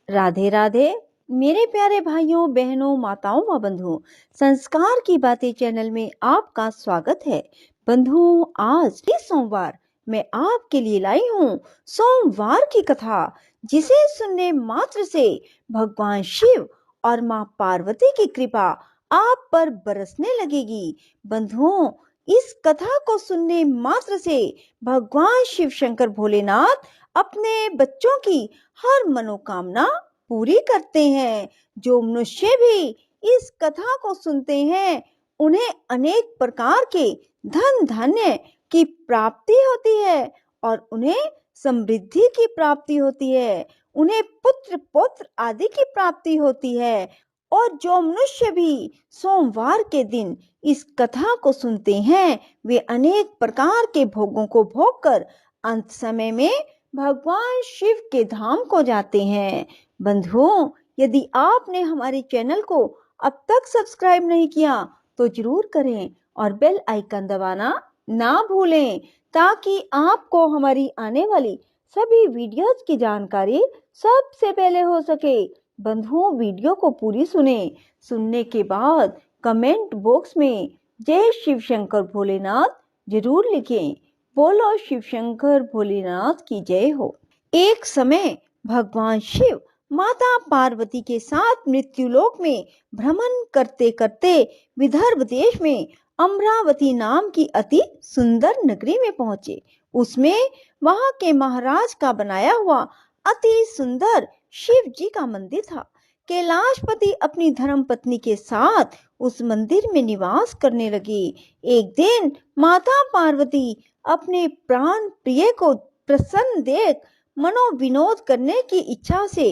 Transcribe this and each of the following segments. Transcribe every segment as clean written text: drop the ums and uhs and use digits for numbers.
राधे राधे मेरे प्यारे भाइयों बहनों माताओं व बंधुओं, संस्कार की बातें चैनल में आपका स्वागत है। बंधुओं, आज इस सोमवार मैं आपके लिए लाई हूँ सोमवार की कथा, जिसे सुनने मात्र से भगवान शिव और माँ पार्वती की कृपा आप पर बरसने लगेगी। बंधुओं, इस कथा को सुनने मात्र से भगवान शिव शंकर भोलेनाथ अपने बच्चों की हर मनोकामना पूरी करते हैं। जो मनुष्य भी इस कथा को सुनते हैं, उन्हें अनेक प्रकार के धन धान्य की प्राप्ति होती है और उन्हें समृद्धि की प्राप्ति होती है, उन्हें पुत्र पौत्र आदि की प्राप्ति होती है। और जो मनुष्य भी सोमवार के दिन इस कथा को सुनते हैं, वे अनेक प्रकार के भोगों को भोग कर अंत समय में भगवान शिव के धाम को जाते हैं। बंधुओं, यदि आपने हमारे चैनल को अब तक सब्सक्राइब नहीं किया तो जरूर करें और बेल आइकन दबाना ना भूलें, ताकि आपको हमारी आने वाली सभी वीडियोस की जानकारी सबसे पहले हो सके। बंधुओं, वीडियो को पूरी सुनने के बाद कमेंट बॉक्स में जय शिव शंकर भोलेनाथ जरूर लिखें। बोलो शिव शंकर भोलेनाथ की जय हो। एक समय भगवान शिव माता पार्वती के साथ मृत्युलोक में भ्रमण करते करते विदर्भ देश में अमरावती नाम की अति सुंदर नगरी में पहुंचे। उसमें वहां के महाराज का बनाया हुआ अति सुंदर शिव जी का मंदिर था। कैलाशपति अपनी धर्म पत्नी के साथ उस मंदिर में निवास करने लगे। एक दिन माता पार्वती अपने प्राण प्रिय को प्रसन्न देख मनोविनोद करने की इच्छा से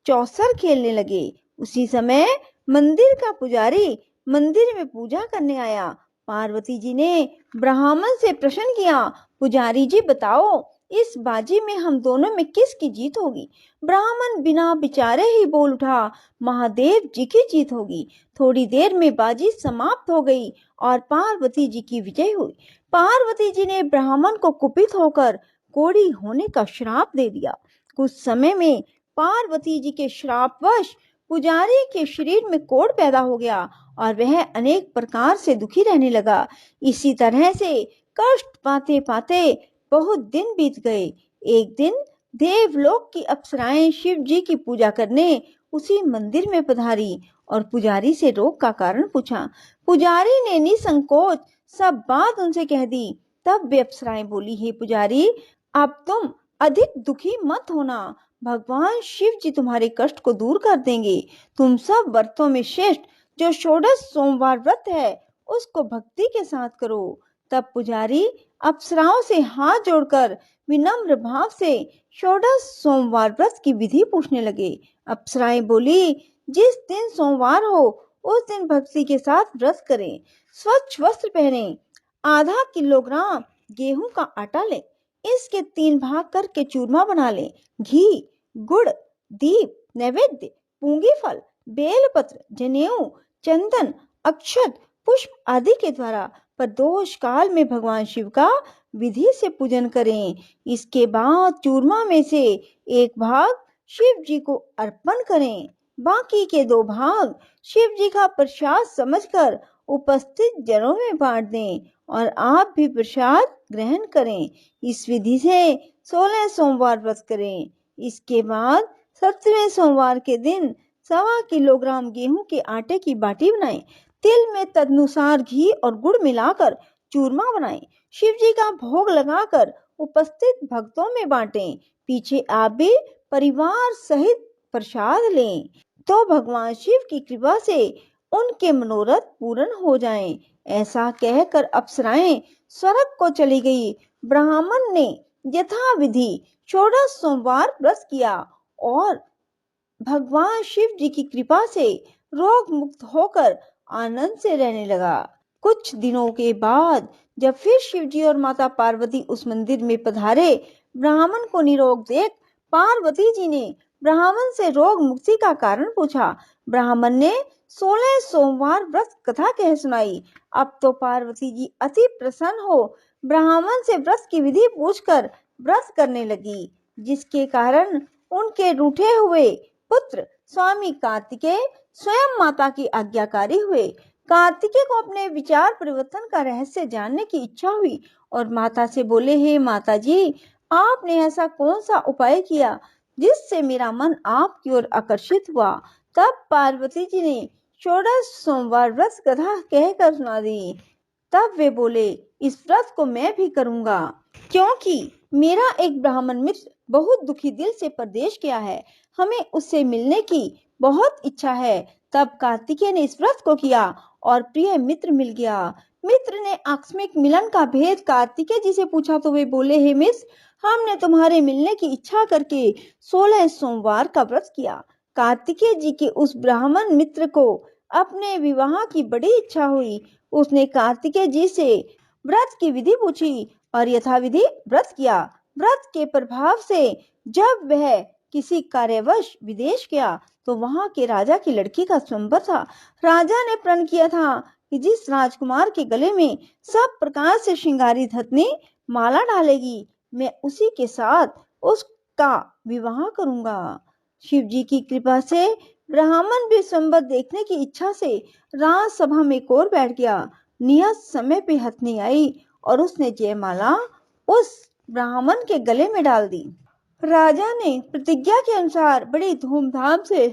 चौसर खेलने लगे। उसी समय मंदिर का पुजारी मंदिर में पूजा करने आया। पार्वती जी ने ब्राह्मण से प्रश्न किया, पुजारी जी बताओ, इस बाजी में हम दोनों में किसकी जीत होगी? ब्राह्मण बिना विचारे ही बोल उठा, महादेव जी की जीत होगी। थोड़ी देर में बाजी समाप्त हो गई और पार्वती जी की विजय हुई। पार्वती जी ने ब्राह्मण को कुपित होकर कोढ़ी होने का श्राप दे दिया। कुछ समय में पार्वती जी के श्रापवश पुजारी के शरीर में कोढ़ पैदा हो गया और वह अनेक प्रकार से दुखी रहने लगा। इसी तरह से कष्ट पाते पाते बहुत दिन बीत गए। एक दिन देवलोक की अप्सराएं शिव जी की पूजा करने उसी मंदिर में पधारी और पुजारी से रोग का कारण पूछा। पुजारी ने निसंकोच सब बात उनसे कह दी। तब वे अप्सराएं बोली, हे पुजारी, अब तुम अधिक दुखी मत होना, भगवान शिव जी तुम्हारे कष्ट को दूर कर देंगे। तुम सब व्रतों में श्रेष्ठ जो षोडश सोमवार व्रत है, उसको भक्ति के साथ करो। तब पुजारी अप्सराओं से हाथ जोड़कर विनम्र भाव से षोडश सोमवार व्रत की विधि पूछने लगे। अप्सराएं बोली, जिस दिन सोमवार हो उस दिन भक्ति के साथ व्रत करें, स्वच्छ वस्त्र पहने, आधा किलोग्राम गेहूं का आटा लें, इसके 3 भाग करके चूरमा बना लें, घी, गुड़, दीप, नैवेद्य, पूंगी फल, बेलपत्र, जनेऊ, चंदन, अक्षत, पुष्प आदि के द्वारा प्रदोष काल में भगवान शिव का विधि से पूजन करें। इसके बाद चूरमा में से 1 भाग शिव जी को अर्पण करें, बाकी के 2 भाग शिव जी का प्रसाद समझकर उपस्थित जनों में बांट दें और आप भी प्रसाद ग्रहण करें। इस विधि से 16 सोमवार व्रत करें। इसके बाद 17वें सोमवार के दिन 1.25 किलोग्राम गेहूं के आटे की बाटी बनाएं, तिल में तदनुसार घी और गुड़ मिलाकर चूरमा बनाएं, शिव जी का भोग लगाकर उपस्थित भक्तों में बांटें। पीछे आप भी परिवार सहित प्रसाद लें तो भगवान शिव की कृपा से उनके मनोरथ पूर्ण हो जाएं। ऐसा कहकर अप्सराएं स्वर्ग को चली गई। ब्राह्मण ने यथाविधि षोडश सोमवार व्रत किया और भगवान शिव जी की कृपा से रोग मुक्त होकर आनंद से रहने लगा। कुछ दिनों के बाद जब फिर शिव जी और माता पार्वती उस मंदिर में पधारे, ब्राह्मण को निरोग देख पार्वती जी ने ब्राह्मण से रोग मुक्ति का कारण पूछा। ब्राह्मण ने 16 सोमवार व्रत कथा कह सुनाई। अब तो पार्वती जी अति प्रसन्न हो ब्राह्मण से व्रत की विधि पूछकर व्रत करने लगी, जिसके कारण उनके रूठे हुए पुत्र स्वामी कार्तिकेय स्वयं माता की आज्ञाकारी हुए। कार्तिकेय को अपने विचार परिवर्तन का रहस्य जानने की इच्छा हुई और माता से बोले, हे माता जी, आपने ऐसा कौन सा उपाय किया जिससे मेरा मन आपकी ओर आकर्षित हुआ। तब पार्वती जी ने 14 सोमवार व्रत कथा कहकर सुना दी। तब वे बोले, इस व्रत को मैं भी करूंगा, क्योंकि मेरा एक ब्राह्मण मित्र बहुत दुखी दिल से परदेश गया है, हमें उससे मिलने की बहुत इच्छा है। तब कार्तिकेय ने इस व्रत को किया और प्रिय मित्र मिल गया। मित्र ने आकस्मिक मिलन का भेद कार्तिकेय जी से पूछा तो वे बोले, हे मित्र, हमने तुम्हारे मिलने की इच्छा करके 16 सोमवार का व्रत किया। कार्तिकेय जी के उस ब्राह्मण मित्र को अपने विवाह की बड़ी इच्छा हुई। उसने कार्तिकेय जी से व्रत की विधि पूछी और यथाविधि व्रत किया। व्रत के प्रभाव से जब वह किसी कार्यवश विदेश गया तो वहां के राजा की लड़की का स्वयंवर था। राजा ने प्रण किया था कि जिस राजकुमार के गले में सब प्रकार से श्रृंगारित हथनी माला डालेगी, मैं उसी के साथ उसका विवाह करूंगा। शिव जी की कृपा से ब्राह्मण भी स्वयंवर देखने की इच्छा से राजसभा में कोर बैठ गया। नियत समय पे हथनी आई और उसने जयमाला उस ब्राह्मण के गले में डाल दी। राजा ने प्रतिज्ञा के अनुसार बड़ी धूमधाम से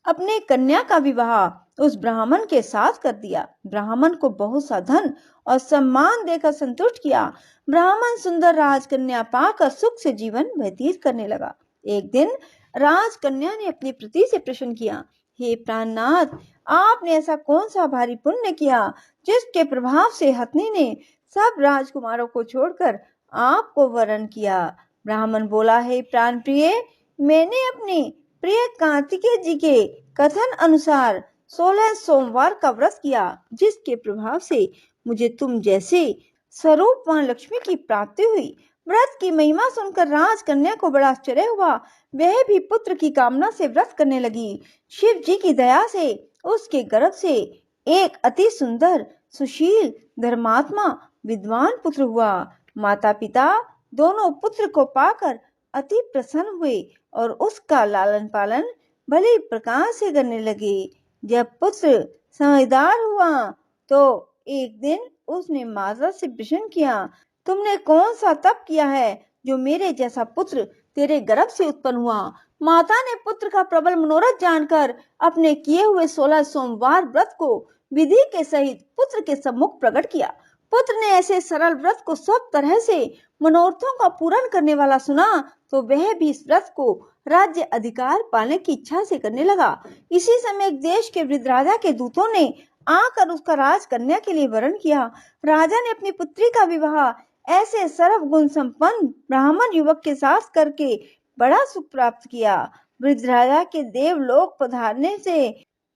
अपने कन्या का विवाह उस ब्राह्मण के साथ कर दिया। ब्राह्मण को बहुत सा धन और सम्मान देकर संतुष्ट किया। ब्राह्मण सुंदर राजकन्या पाकर सुख से जीवन व्यतीत करने लगा। एक दिन राजकन्या ने अपने पति से प्रश्न किया, हे प्राणनाथ, आपने ऐसा कौन सा भारी पुण्य किया जिसके प्रभाव से हथनी ने सब राजकुमारों को छोड़कर आपको वरण किया। ब्राह्मण बोला, हे प्राण प्रिय, मैंने अपने प्रिय कार्तिकेय जी के कथन अनुसार 16 सोमवार का व्रत किया, जिसके प्रभाव से मुझे तुम जैसे स्वरूपवान लक्ष्मी की प्राप्ति हुई। व्रत की महिमा सुनकर राजकन्या को बड़ा आश्चर्य हुआ। वह भी पुत्र की कामना से व्रत करने लगी। शिव जी की दया से उसके गर्भ से एक अति सुंदर, सुशील, धर्मात्मा, विद्वान पुत्र हुआ। माता पिता दोनों पुत्र को पाकर अति प्रसन्न हुए और उसका लालन पालन भली प्रकार से करने लगे। जब पुत्र समझदार हुआ तो एक दिन उसने माता से प्रश्न किया, तुमने कौन सा तप किया है जो मेरे जैसा पुत्र तेरे गर्भ से उत्पन्न हुआ। माता ने पुत्र का प्रबल मनोरथ जानकर अपने किए हुए 16 सोमवार व्रत को विधि के सहित पुत्र के सम्मुख प्रकट किया। पुत्र ने ऐसे सरल व्रत को सब तरह से मनोरथों का पूर्ण करने वाला सुना तो वह भी इस व्रत को राज्य अधिकार पाने की इच्छा से करने लगा। इसी समय एक देश के वृद्ध राजा के दूतों ने आकर उसका राजकन्या के लिए वरण किया। राजा ने अपनी पुत्री का विवाह ऐसे सर्व गुण संपन्न ब्राह्मण युवक के साथ करके बड़ा सुख प्राप्त किया। वृद्ध राजा के देवलोक पधारने से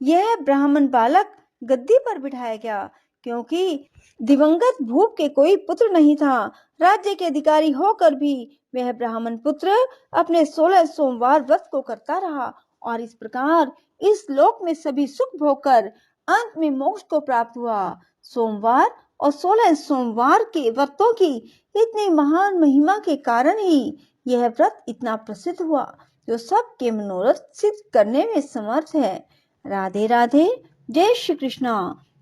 यह ब्राह्मण बालक गद्दी पर बिठाया गया, क्योंकि दिवंगत भूप के कोई पुत्र नहीं था। राज्य के अधिकारी होकर भी वह ब्राह्मण पुत्र अपने 16 सोमवार व्रत को करता रहा और इस प्रकार इस लोक में सभी सुख भोगकर अंत में मोक्ष को प्राप्त हुआ। सोमवार और 16 सोमवार के व्रतों की इतनी महान महिमा के कारण ही यह व्रत इतना प्रसिद्ध हुआ, जो सबके मनोरथ सिद्ध करने में समर्थ है। राधे राधे, जय श्री कृष्णा।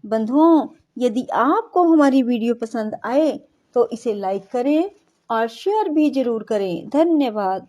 बंधुओं, यदि आपको हमारी वीडियो पसंद आए तो इसे लाइक करें और शेयर भी जरूर करें। धन्यवाद।